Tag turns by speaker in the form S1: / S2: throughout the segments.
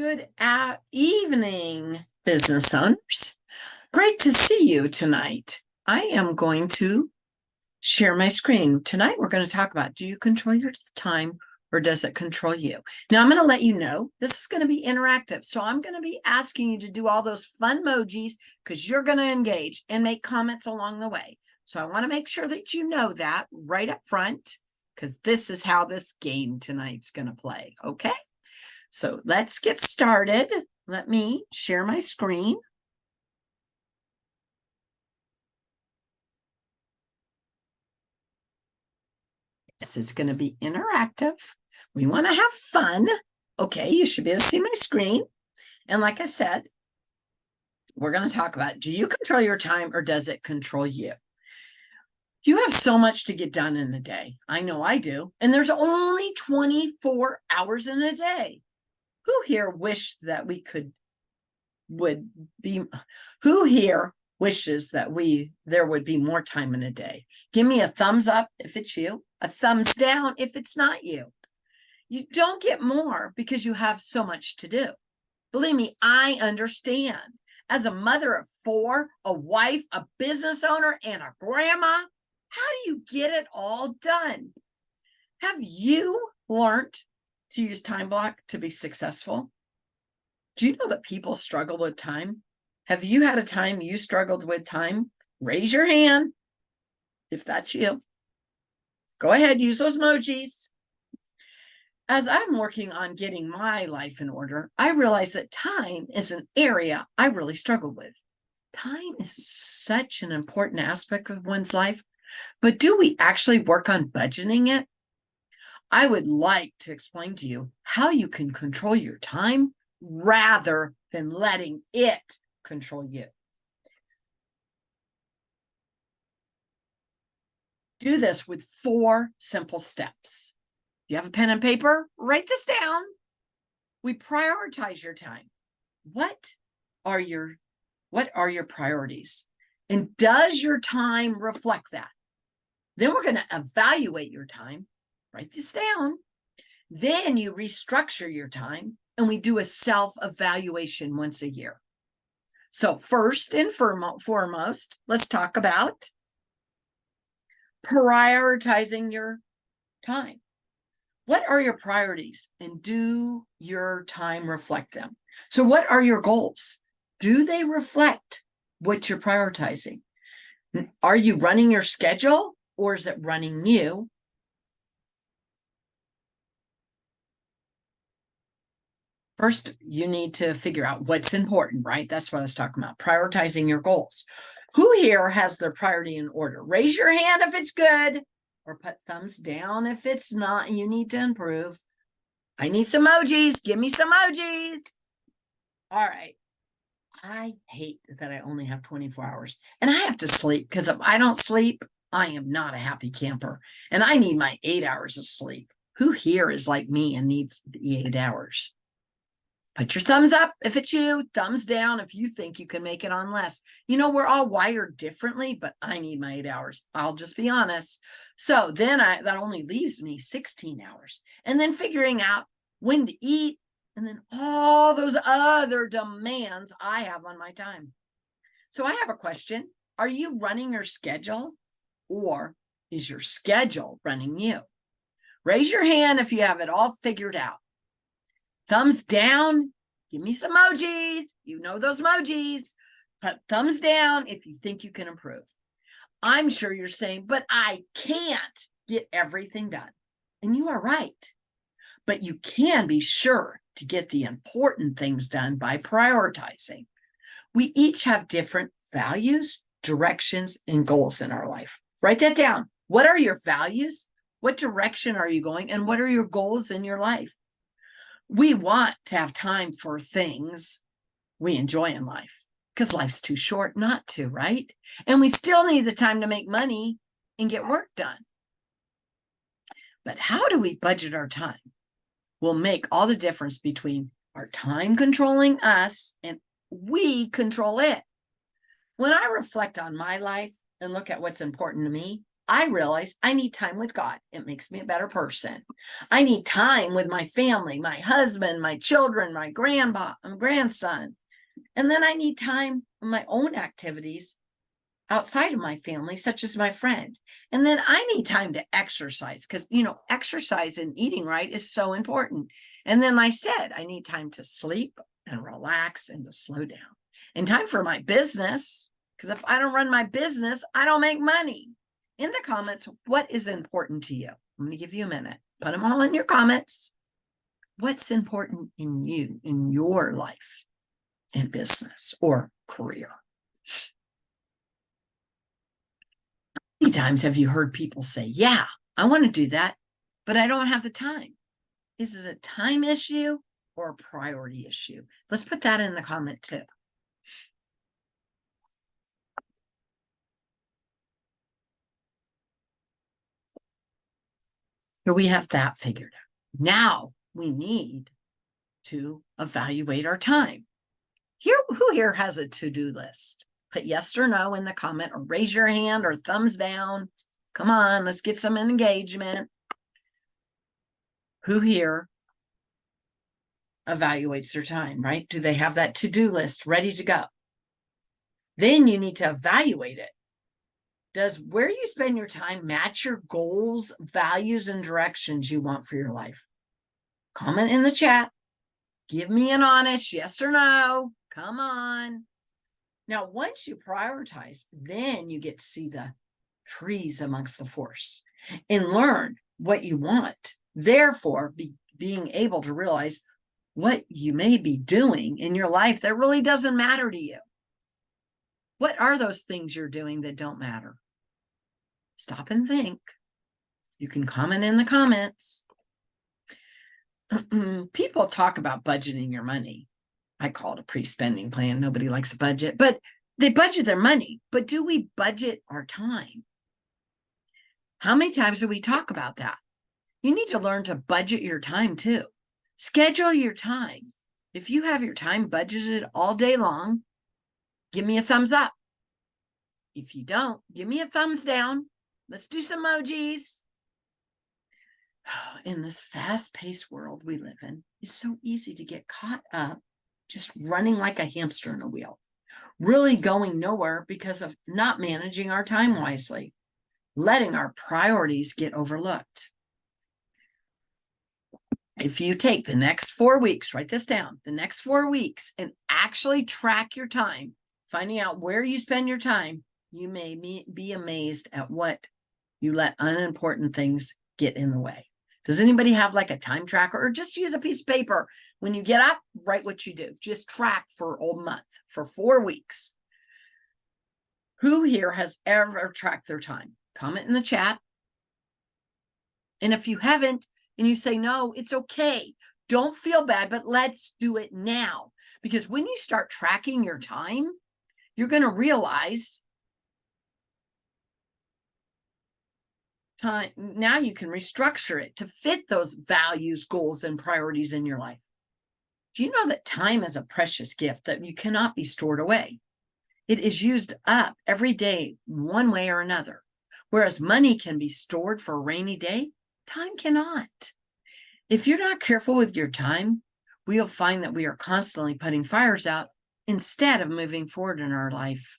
S1: Good evening, business owners. Great to see you tonight. I am going to share my screen. Tonight, we're going to talk about, do you control your time or does it control you? Now, I'm going to let you know this is going to be interactive. So I'm going to be asking you to do all those fun emojis because you're going to engage and make comments along the way. So I want to make sure that you know that right up front because this is how this game tonight's going to play. Okay? So let's get started. Let me share my screen. This is going to be interactive. We want to have fun. Okay, you should be able to see my screen. And like I said, we're going to talk about, do you control your time or does it control you? You have so much to get done in a day. I know I do. And there's only 24 hours in a day. Who here wishes that there would be more time in a day? Give me a thumbs up if it's you, a thumbs down if it's not you. You don't get more because you have so much to do. Believe me, I understand. As a mother of 4, a wife, a business owner, and a grandma, how do you get it all done? Have you learned to use time block to be successful? Do you know that people struggle with time? Have you had a time you struggled with time? Raise your hand if that's you. Go ahead, use those emojis. As I'm working on getting my life in order, I realize that time is an area I really struggle with. Time is such an important aspect of one's life, but do we actually work on budgeting it? I would like to explain to you how you can control your time rather than letting it control you. Do this with 4 simple steps. You have a pen and paper? Write this down. We prioritize your time. What are your priorities? And does your time reflect that? Then we're going to evaluate your time. Write this down. Then you restructure your time and we do a self-evaluation once a year. So first and foremost, let's talk about prioritizing your time. What are your priorities and do your time reflect them? So what are your goals? Do they reflect what you're prioritizing? Are you running your schedule or is it running you? First, you need to figure out what's important, right? That's what I was talking about, prioritizing your goals. Who here has their priority in order? Raise your hand if it's good, or put thumbs down if it's not, you need to improve. I need some emojis. Give me some emojis. All right. I hate that I only have 24 hours, and I have to sleep because if I don't sleep, I am not a happy camper, and I need my 8 hours of sleep. Who here is like me and needs the 8 hours? Put your thumbs up if it's you, thumbs down if you think you can make it on less. You know, we're all wired differently, but I need my 8 hours. I'll just be honest. So then that only leaves me 16 hours. And then figuring out when to eat and then all those other demands I have on my time. So I have a question. Are you running your schedule or is your schedule running you? Raise your hand if you have it all figured out. Thumbs down, give me some emojis. You know those emojis. Put thumbs down if you think you can improve. I'm sure you're saying, but I can't get everything done. And you are right. But you can be sure to get the important things done by prioritizing. We each have different values, directions, and goals in our life. Write that down. What are your values? What direction are you going? And what are your goals in your life? We want to have time for things we enjoy in life because life's too short not to, right? And we still need the time to make money and get work done. But how do we budget our time? Will make all the difference between our time controlling us and we control it. When I reflect on my life and look at what's important to me, I realize I need time with God. It makes me a better person. I need time with my family, my husband, my children, my grandson. And then I need time in my own activities outside of my family, such as my friend. And then I need time to exercise because, exercise and eating right is so important. And then I said, I need time to sleep and relax and to slow down, and time for my business. Because if I don't run my business, I don't make money. In the comments, what is important to you? I'm going to give you a minute. Put them all in your comments. What's important in you, in your life and business or career? How many times have you heard people say, yeah, I want to do that, but I don't have the time? Is it a time issue or a priority issue? Let's put that in the comment too. So we have that figured out. Now we need to evaluate our time. Who here has a to-do list? Put yes or no in the comment, or raise your hand or thumbs down. Come on, let's get some engagement. Who here evaluates their time, right? Do they have that to-do list ready to go? Then you need to evaluate it. Does where you spend your time match your goals, values, and directions you want for your life? Comment in the chat. Give me an honest yes or no. Come on. Now, once you prioritize, then you get to see the trees amongst the forest and learn what you want. Therefore, being able to realize what you may be doing in your life that really doesn't matter to you. What are those things you're doing that don't matter? Stop and think. You can comment in the comments. People talk about budgeting your money. I call it a pre-spending plan. Nobody likes a budget, but they budget their money. But do we budget our time? How many times do we talk about that? You need to learn to budget your time too. Schedule your time. If you have your time budgeted all day long, give me a thumbs up. If you don't, give me a thumbs down. Let's do some emojis. In this fast-paced world we live in, it's so easy to get caught up just running like a hamster in a wheel, really going nowhere because of not managing our time wisely, letting our priorities get overlooked. If you take the next 4 weeks, write this down, the next 4 weeks, and actually track your time, finding out where you spend your time, you may be amazed at what you let unimportant things get in the way. Does anybody have like a time tracker, or just use a piece of paper? When you get up, write what you do. Just track for a month, for 4 weeks. Who here has ever tracked their time? Comment in the chat. And if you haven't, and you say, no, it's okay. Don't feel bad, but let's do it now. Because when you start tracking your time, you're going to realize time, now you can restructure it to fit those values, goals, and priorities in your life. Do you know that time is a precious gift that you cannot be stored away? It is used up every day, one way or another. Whereas money can be stored for a rainy day, time cannot. If you're not careful with your time, we'll find that we are constantly putting fires out instead of moving forward in our life.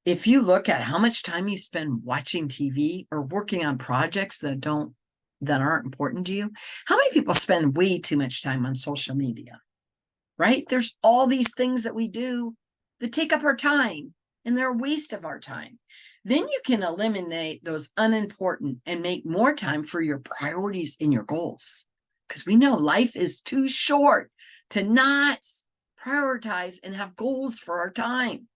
S1: If you look at how much time you spend watching TV or working on projects that aren't important to you, how many people spend way too much time on social media, right? There's all these things that we do that take up our time, and they're a waste of our time. Then you can eliminate those unimportant and make more time for your priorities and your goals. Because we know life is too short to not prioritize and have goals for our time.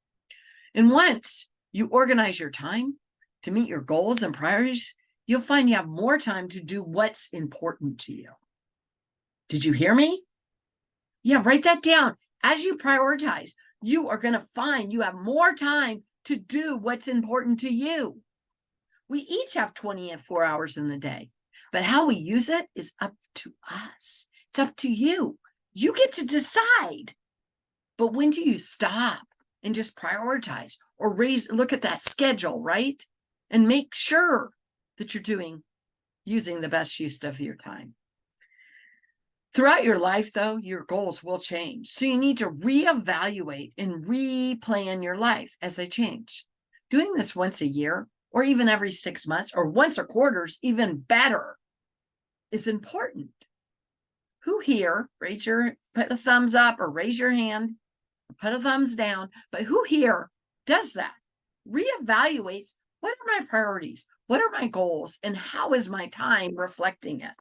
S1: And once you organize your time to meet your goals and priorities, you'll find you have more time to do what's important to you. Did you hear me? Yeah, write that down. As you prioritize, you are going to find you have more time to do what's important to you. We each have 24 hours in the day, but how we use it is up to us. It's up to you. You get to decide. But when do you stop and just prioritize? or look at that schedule, right? And make sure that you're using the best use of your time. Throughout your life, though, your goals will change. So you need to reevaluate and replan your life as they change. Doing this once a year, or even every 6 months, or once a quarter is even better, is important. Who here, put a thumbs up or raise your hand, or put a thumbs down, but who here does that? Reevaluates, what are my priorities? What are my goals? And how is my time reflecting it?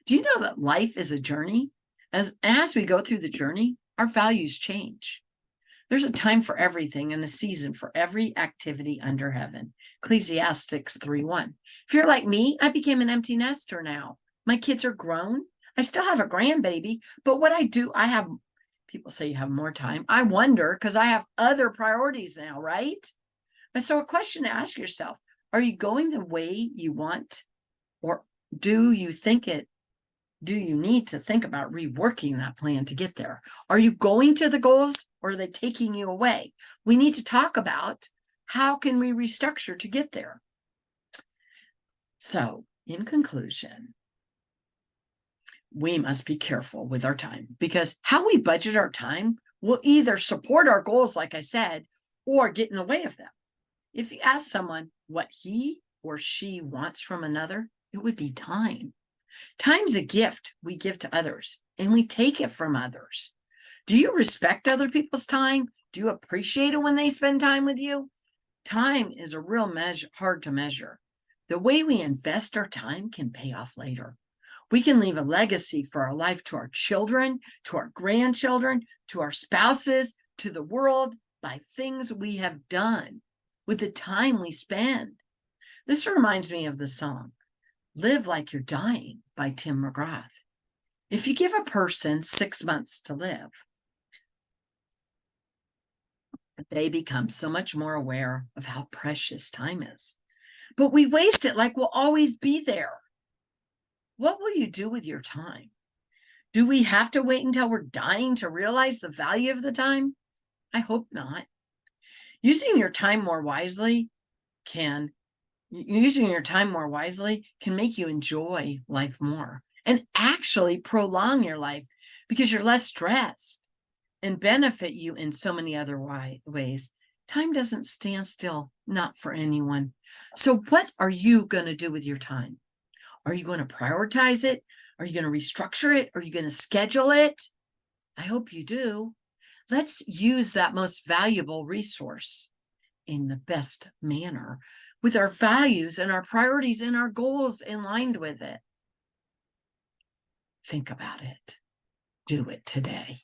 S1: Do you know that life is a journey? As we go through the journey, our values change. There's a time for everything and a season for every activity under heaven. Ecclesiastes 3:1. If you're like me, I became an empty nester now. My kids are grown. I still have a grandbaby, but what I do, people say you have more time. I wonder because I have other priorities now, right? And so a question to ask yourself, are you going the way you want? Or do you need to think about reworking that plan to get there? Are you going to the goals or are they taking you away? We need to talk about how can we restructure to get there. So in conclusion, we must be careful with our time because how we budget our time will either support our goals, like I said, or get in the way of them. If you ask someone what he or she wants from another, it would be time. Time's a gift we give to others, and we take it from others. Do you respect other people's time? Do you appreciate it when they spend time with you? Time is a real hard to measure. The way we invest our time can pay off later. We can leave a legacy for our life to our children, to our grandchildren, to our spouses, to the world by things we have done with the time we spend. This reminds me of the song, Live Like You're Dying by Tim McGrath. If you give a person 6 months to live, they become so much more aware of how precious time is. But we waste it like we'll always be there. What will you do with your time? Do we have to wait until we're dying to realize the value of the time? I hope not. Using your time more wisely can make you enjoy life more and actually prolong your life because you're less stressed and benefit you in so many other ways. Time doesn't stand still, not for anyone. So what are you going to do with your time? Are you going to prioritize it? Are you going to restructure it? Are you going to schedule it? I hope you do. Let's use that most valuable resource in the best manner with our values and our priorities and our goals aligned with it. Think about it. Do it today.